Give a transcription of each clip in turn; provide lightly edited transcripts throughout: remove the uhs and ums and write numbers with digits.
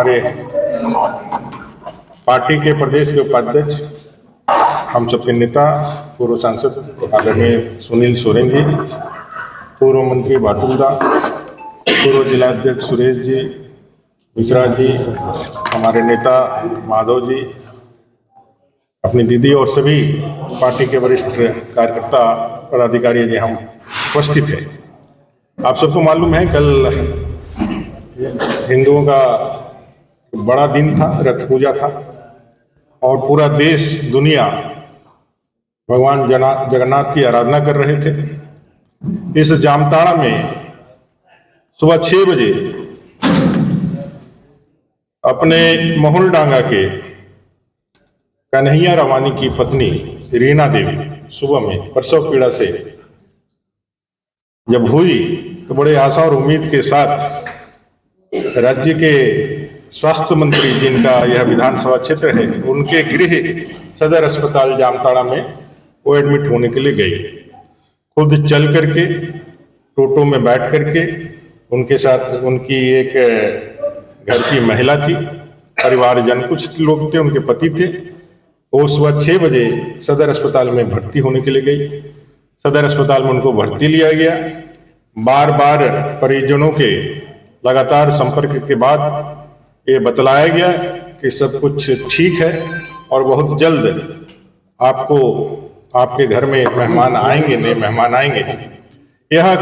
हमारे पार्टी के प्रदेश के उपाध्यक्ष, हम सबके नेता, पूर्व सांसद आदरणीय सुनील सोरेन जी, पूर्व मंत्री बाटुलदा, पूर्व जिलाध्यक्ष सुरेश जी, मिश्रा जी, हमारे नेता माधव जी, अपनी दीदी और सभी पार्टी के वरिष्ठ कार्यकर्ता पदाधिकारी जी हम उपस्थित हैं। आप सबको मालूम है कल हिंदुओं का बड़ा दिन था, रथ पूजा था और पूरा देश दुनिया भगवान जगन्नाथ की आराधना कर रहे थे। इस जामताड़ा में सुबह 6 बजे अपने महुलडांगा के कन्हैया रवानी की पत्नी रीना देवी सुबह में प्रसव पीड़ा से जब हुई तो बड़े आशा और उम्मीद के साथ राज्य के स्वास्थ्य मंत्री, जिनका यह विधानसभा क्षेत्र है, उनके गृह सदर अस्पताल जामताड़ा में वो एडमिट होने के लिए गई। खुद चल करके, टोटो में बैठ करके, उनके साथ उनकी एक घर की महिला थी, परिवारजन कुछ लोग थे, उनके पति थे। वो सुबह 6 बजे सदर अस्पताल में भर्ती होने के लिए गई। सदर अस्पताल में उनको भर्ती लिया गया। बार बार परिजनों के लगातार संपर्क के बाद ये बतलाया गया कि सब कुछ ठीक है और बहुत जल्द आपको आपके घर में मेहमान आएंगे, नए मेहमान आएंगे। यह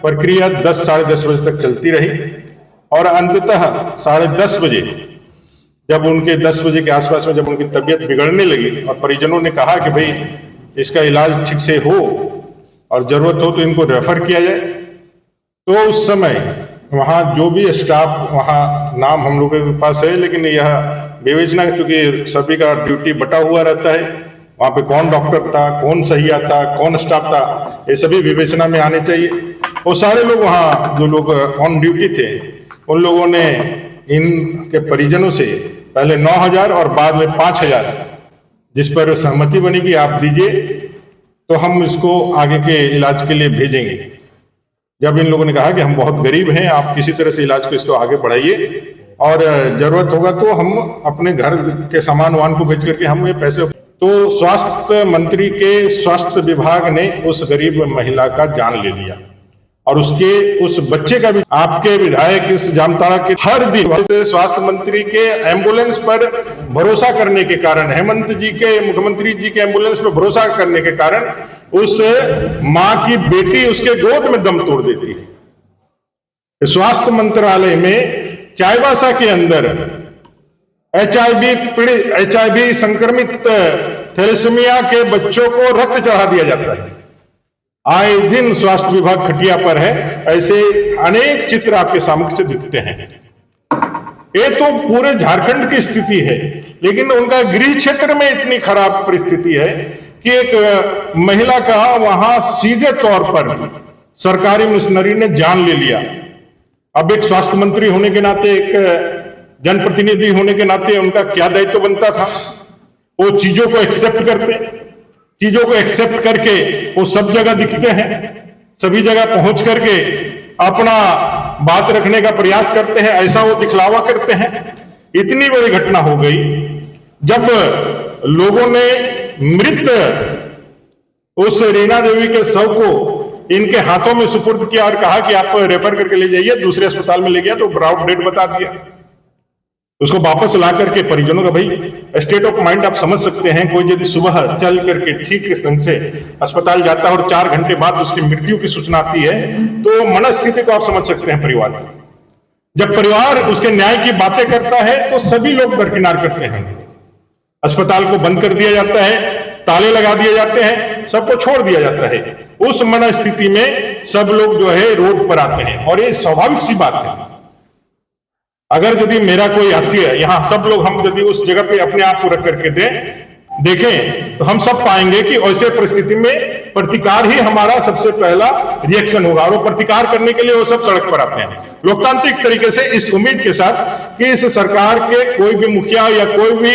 प्रक्रिया 10 साढ़े 10 बजे तक चलती रही और अंततः 10:30 बजे जब उनके 10 बजे के आसपास में जब उनकी तबीयत बिगड़ने लगी और परिजनों ने कहा कि भाई इसका इलाज ठीक से हो और जरूरत हो तो इनको रेफर किया जाए, तो उस समय वहाँ जो भी स्टाफ, वहाँ नाम हम लोगों के पास है लेकिन यह विवेचना, चूंकि सभी का ड्यूटी बटा हुआ रहता है, वहाँ पे कौन डॉक्टर था, कौन सहिया था, कौन स्टाफ था, ये सभी विवेचना में आने चाहिए। वो सारे लोग वहाँ जो लोग ऑन ड्यूटी थे, उन लोगों ने इनके परिजनों से पहले 9,000 और बाद में 5,000 जिस पर सहमति बनी कि आप दीजिए तो हम इसको आगे के इलाज के लिए भेजेंगे। जब इन लोगों ने कहा कि हम बहुत गरीब हैं, आप किसी तरह से इलाज को इसको आगे बढ़ाइए और जरूरत होगा तो हम अपने घर के सामान वान को बेच करके हम ये पैसे, तो स्वास्थ्य मंत्री के स्वास्थ्य विभाग ने उस गरीब महिला का जान ले लिया और उस बच्चे का भी। आपके विधायक इस जामताड़ा के हर दिन स्वास्थ्य मंत्री के एम्बुलेंस पर भरोसा करने के कारण, हेमंत जी के, मुख्यमंत्री जी के एम्बुलेंस पर भरोसा करने के कारण उस मां की बेटी उसके गोद में दम तोड़ देती है। स्वास्थ्य मंत्रालय में चाईबासा के अंदर HIV संक्रमित थैलेसीमिया के बच्चों को रक्त चढ़ा दिया जाता है। आए दिन स्वास्थ्य विभाग खटिया पर है। ऐसे अनेक चित्र आपके समक्ष दिखते हैं। ये तो पूरे झारखंड की स्थिति है, लेकिन उनका गृह क्षेत्र में इतनी खराब परिस्थिति है कि एक महिला का वहां सीधे तौर पर सरकारी मिशनरी ने जान ले लिया। अब एक स्वास्थ्य मंत्री होने के नाते, एक जनप्रतिनिधि होने के नाते उनका क्या दायित्व बनता था? वो चीजों को एक्सेप्ट करते, चीजों को एक्सेप्ट करके वो सब जगह दिखते हैं, सभी जगह पहुंच करके अपना बात रखने का प्रयास करते हैं, ऐसा वो दिखलावा करते हैं। इतनी बड़ी घटना हो गई जब लोगों ने मृत उस रीना देवी के शव को इनके हाथों में सुपुर्द किया और कहा कि आप रेफर करके ले जाइए। दूसरे अस्पताल में ले गया तो ब्राउड डेट बता दिया। उसको वापस ला करके परिजनों का, भाई स्टेट ऑफ माइंड आप समझ सकते हैं। कोई यदि सुबह चल करके ठीक ढंग से अस्पताल जाता है और 4 घंटे बाद उसकी मृत्यु की सूचना आती है तो मनस्थिति को आप समझ सकते हैं परिवार की। जब परिवार उसके न्याय की बातें करता है तो सभी लोग दरकिनार करते हैं। अस्पताल को बंद कर दिया जाता है, ताले लगा दिए जाते हैं, सबको छोड़ दिया जाता है। उस मनस्थिति में सब लोग जो है रोड पर आते हैं और ये स्वाभाविक सी बात है। अगर यदि मेरा कोई आती है यहाँ, सब लोग हम यदि उस जगह पे अपने आप को रख करके देखें तो हम सब पाएंगे कि ऐसे परिस्थिति में प्रतिकार ही हमारा सबसे पहला रिएक्शन होगा और वो प्रतिकार करने के लिए वो सब सड़क पर आते हैं लोकतांत्रिक तरीके से, इस उम्मीद के साथ कि इस सरकार के कोई भी मुखिया या कोई भी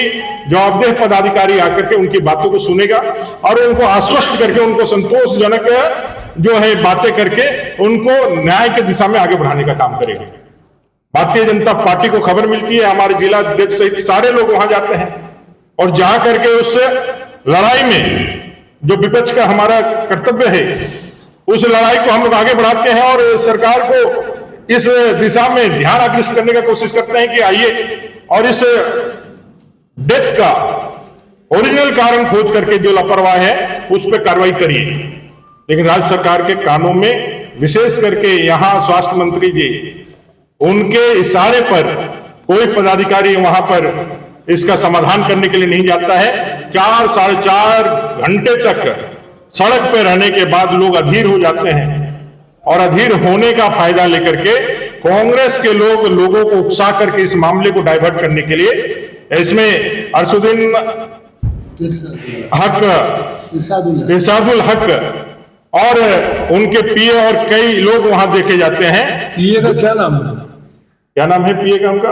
जवाबदेह पदाधिकारी आकर के उनकी बातों को सुनेगा और उनको आश्वस्त करके, उनको संतोषजनक जो है बातें करके उनको न्याय की दिशा में आगे बढ़ाने का काम करेगा। भारतीय जनता पार्टी को खबर मिलती है, हमारे जिला अध्यक्ष सहित सारे लोग वहां जाते हैं और जहां करके उस लड़ाई में जो विपक्ष का हमारा कर्तव्य है, उस लड़ाई को हम लोग आगे बढ़ाते हैं और सरकार को इस दिशा में ध्यान आकृष्ट करने का कोशिश करते हैं कि आइए और इस डेथ का ओरिजिनल कारण खोज करके जो लापरवाह है उस पर कार्रवाई करिए। लेकिन राज्य सरकार के कानों में, विशेष करके यहां स्वास्थ्य मंत्री जी, उनके इशारे पर कोई पदाधिकारी वहां पर इसका समाधान करने के लिए नहीं जाता है। 4 साढ़े 4 घंटे तक सड़क पर रहने के बाद लोग अधीर हो जाते हैं और अधीर होने का फायदा लेकर के कांग्रेस के लोगों को उकसा करके इस मामले को डाइवर्ट करने के लिए, इसमें अरशदुद्दीन हक, इरशादुल हक और उनके पीए और कई लोग वहां देखे जाते हैं। पीए का क्या नाम है? क्या नाम है पीए का उनका?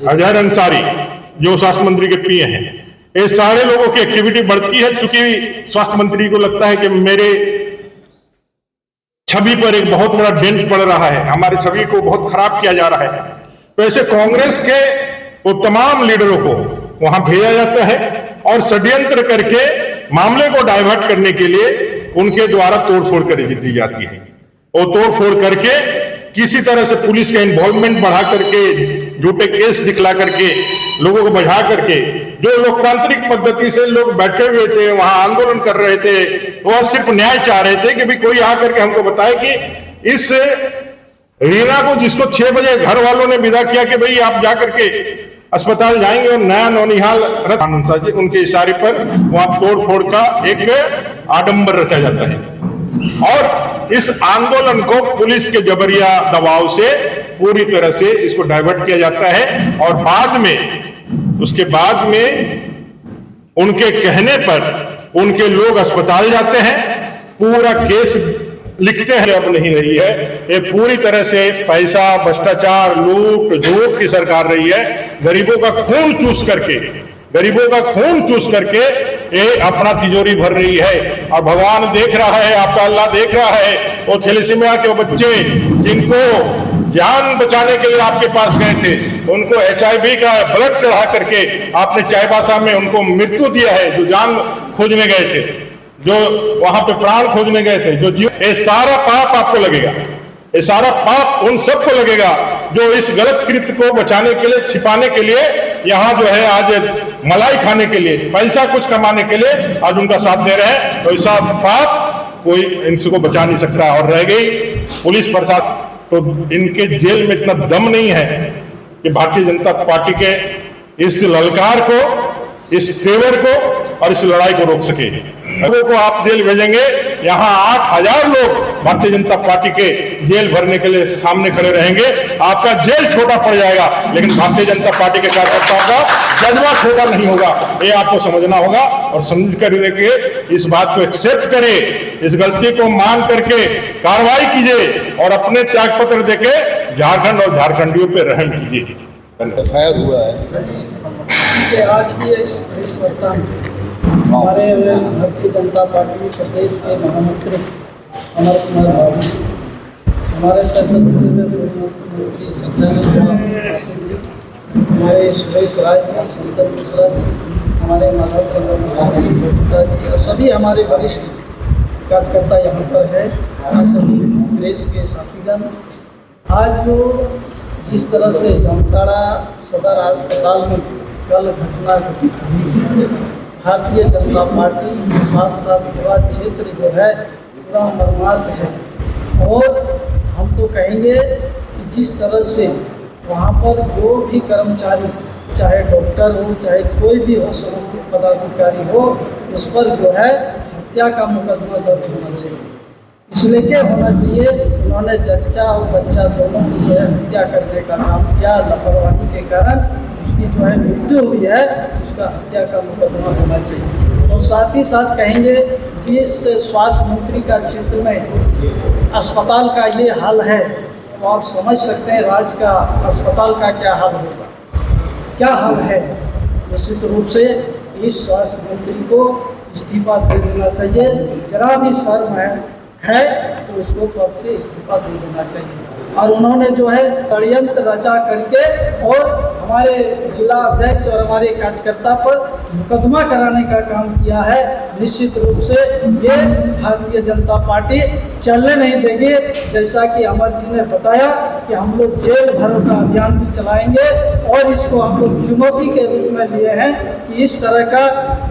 अजहर अंसारी, जो स्वास्थ्य मंत्री के पीए हैं। ये सारे लोगों की एक्टिविटी बढ़ती है, चूंकि स्वास्थ्य मंत्री को लगता है कि मेरे छवि पर एक बहुत बड़ा डेंट पड़ रहा है, हमारे छवि को बहुत खराब किया जा रहा है। तो ऐसे कांग्रेस के वो तमाम लीडरों को वहां भेजा जाता है और षड्यंत्र करके मामले को डाइवर्ट करने के लिए उनके द्वारा तोड़फोड़ कर दी जाती है। और तोड़फोड़ करके किसी तरह से पुलिस का इन्वॉल्वमेंट बढ़ा करके, झूठे केस दिखला करके, लोगों को बजा करके, जो लोकतांत्रिक पद्धति से लोग बैठे हुए थे, वहां आंदोलन कर रहे थे, वह सिर्फ न्याय चाह रहे थे कि भाई कोई आकर के हमको बताए कि इस रीना को, जिसको 6 बजे घर वालों ने विदा किया कि भाई आप जाकर के अस्पताल जाएंगे और नया नौनिहाल रथ, उनके इशारे पर वहां तोड़फोड़ का एक आडंबर रचा जाता है और इस आंदोलन को पुलिस के जबरिया दबाव से पूरी तरह से इसको डाइवर्ट किया जाता है। और बाद में, उसके बाद में उनके कहने पर उनके लोग अस्पताल जाते हैं, पूरा केस लिखते हैं। अब नहीं रही है, ये पूरी तरह से पैसा, भ्रष्टाचार, लूट झूठ की सरकार रही है। गरीबों का खून चूस करके ये अपना तिजोरी भर रही है। और भगवान देख रहा है, आपका अल्लाह देख रहा है। वो थैलेसीमिया के बच्चे जिनको जान बचाने के लिए आपके पास गए थे, उनको HIV का ब्लड चढ़ा करके आपने चाईबासा में उनको मृत्यु दिया है, जो जान खोजने गए थे, जो वहां पे प्राण खोजने गए थे, जो जीवन, ये सारा पाप आपको लगेगा। ये सारा पाप उन सबको लगेगा जो इस गलत कृत्य को बचाने के लिए, छिपाने के लिए, यहाँ जो है आज मलाई खाने के लिए, पैसा कुछ कमाने के लिए आज उनका साथ दे रहे हैं। तो ऐसा पाप कोई इनको बचा नहीं सकता। और रह गई पुलिस प्रशासन, तो इनके जेल में इतना दम नहीं है कि भारतीय जनता पार्टी के इस ललकार को, इस तेवर को और इस लड़ाई को रोक सके। लोगों को आप जेल भेजेंगे, यहाँ 8000 लोग भारतीय जनता पार्टी के जेल भरने के लिए सामने खड़े रहेंगे। आपका जेल छोटा पड़ जाएगा, लेकिन भारतीय जनता पार्टी के कार्यकर्ताओं का जज्बा छोटा नहीं होगा। ये आपको समझना होगा और समझ कर देखिए, इस बात को एक्सेप्ट करें, इस गलती को मान करके कार्रवाई कीजिए और अपने त्याग पत्र देके झारखंड और झारखंडियों पे रहम कीजिए। एफआईआर हुआ है आज की इस वार्ता में हमारे भारतीय जनता पार्टी प्रदेश के महामंत्री अमर कुमार बाबू, हमारे मुख्यमंत्री हमारे सुरेश राय, संतन मिश्रा, हमारे माधव चंद्र, सभी हमारे वरिष्ठ कार्यकर्ता यहाँ पर है, सभी प्रेस के साथीगण। आज जो जिस तरह से जामताड़ा सदर अस्पताल में कल घटना घटी, भारतीय जनता पार्टी के साथ साथ पूरा क्षेत्र जो है पूरा मर्माहत है। और हम तो कहेंगे कि जिस तरह से वहाँ पर जो भी कर्मचारी, चाहे डॉक्टर हो, चाहे कोई भी हो, संबंधित पदाधिकारी हो, उस पर जो है हत्या का मुकदमा दर्ज होना चाहिए। इसलिए क्या होना चाहिए, उन्होंने जच्चा और बच्चा दोनों की जो है हत्या करने का काम किया, लापरवाही के कारण उसकी जो है मृत्यु हुई है, उसका हत्या का मुकदमा होना चाहिए। और साथ ही साथ कहेंगे कि इस स्वास्थ्य मंत्री का क्षेत्र में अस्पताल का ये हाल है, तो आप समझ सकते हैं राज्य का अस्पताल का क्या हाल होगा, क्या हाल है। निश्चित रूप से इस स्वास्थ्य मंत्री को इस्तीफा दे देना चाहिए। जरा भी शर्म है तो उसको पद से इस्तीफा दे देना चाहिए। और उन्होंने जो है षड्यंत्र रचा करके और हमारे जिला अध्यक्ष और हमारे कार्यकर्ता पर मुकदमा कराने का काम किया है। निश्चित रूप से ये भारतीय जनता पार्टी चलने नहीं देगी। जैसा कि अमर जी ने बताया कि हम लोग जेल भरो का अभियान भी चलाएंगे और इसको हम लोग चुनौती के रूप में लिए हैं कि इस तरह का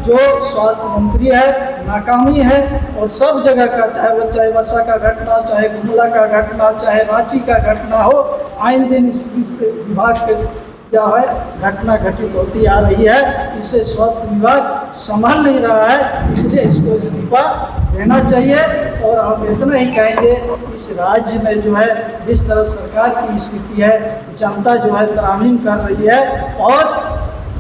जो स्वास्थ्य मंत्री है नाकामी है और सब जगह का, चाहे वर्षा का घटना, चाहे गुमला का घटना, चाहे रांची का घटना हो, आए दिन इस विभाग के क्या है घटना घटित होती आ रही है। इससे स्वास्थ्य विभाग संभाल नहीं रहा है, इसलिए इसको इस्तीफा देना चाहिए। और हम इतना ही कहेंगे, इस राज्य में जो है जिस तरह सरकार की स्थिति है, जनता जो है त्राहिमाम कर रही है और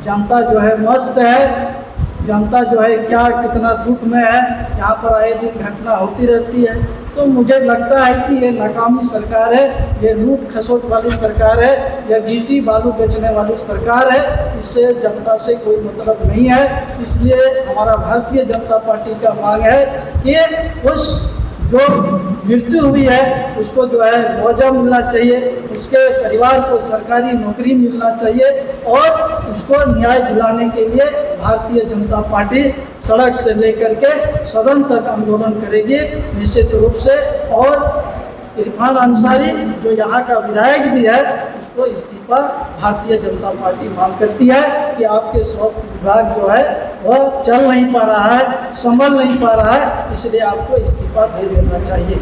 जनता जो है मस्त है। जनता जो है क्या कितना दुख में है, यहाँ पर आए दिन घटना होती रहती है। तो मुझे लगता है कि ये नाकामी सरकार है, ये लूट खसोट वाली सरकार है, ये गिट्टी बालू बेचने वाली सरकार है। इससे जनता से कोई मतलब नहीं है। इसलिए हमारा भारतीय जनता पार्टी का मांग है कि उस जो मृत्यु हुई है उसको जो है मुआवजा मिलना चाहिए, उसके परिवार को सरकारी नौकरी मिलना चाहिए और उसको न्याय दिलाने के लिए भारतीय जनता पार्टी सड़क से लेकर के सदन तक आंदोलन करेगी निश्चित रूप से। और इरफान अंसारी जो यहाँ का विधायक भी है उसको इस्तीफा भारतीय जनता पार्टी मांग करती है कि आपके स्वास्थ्य विभाग जो है वह चल नहीं पा रहा है, संभल नहीं पा रहा है, इसलिए आपको इस्तीफा दे देना चाहिए।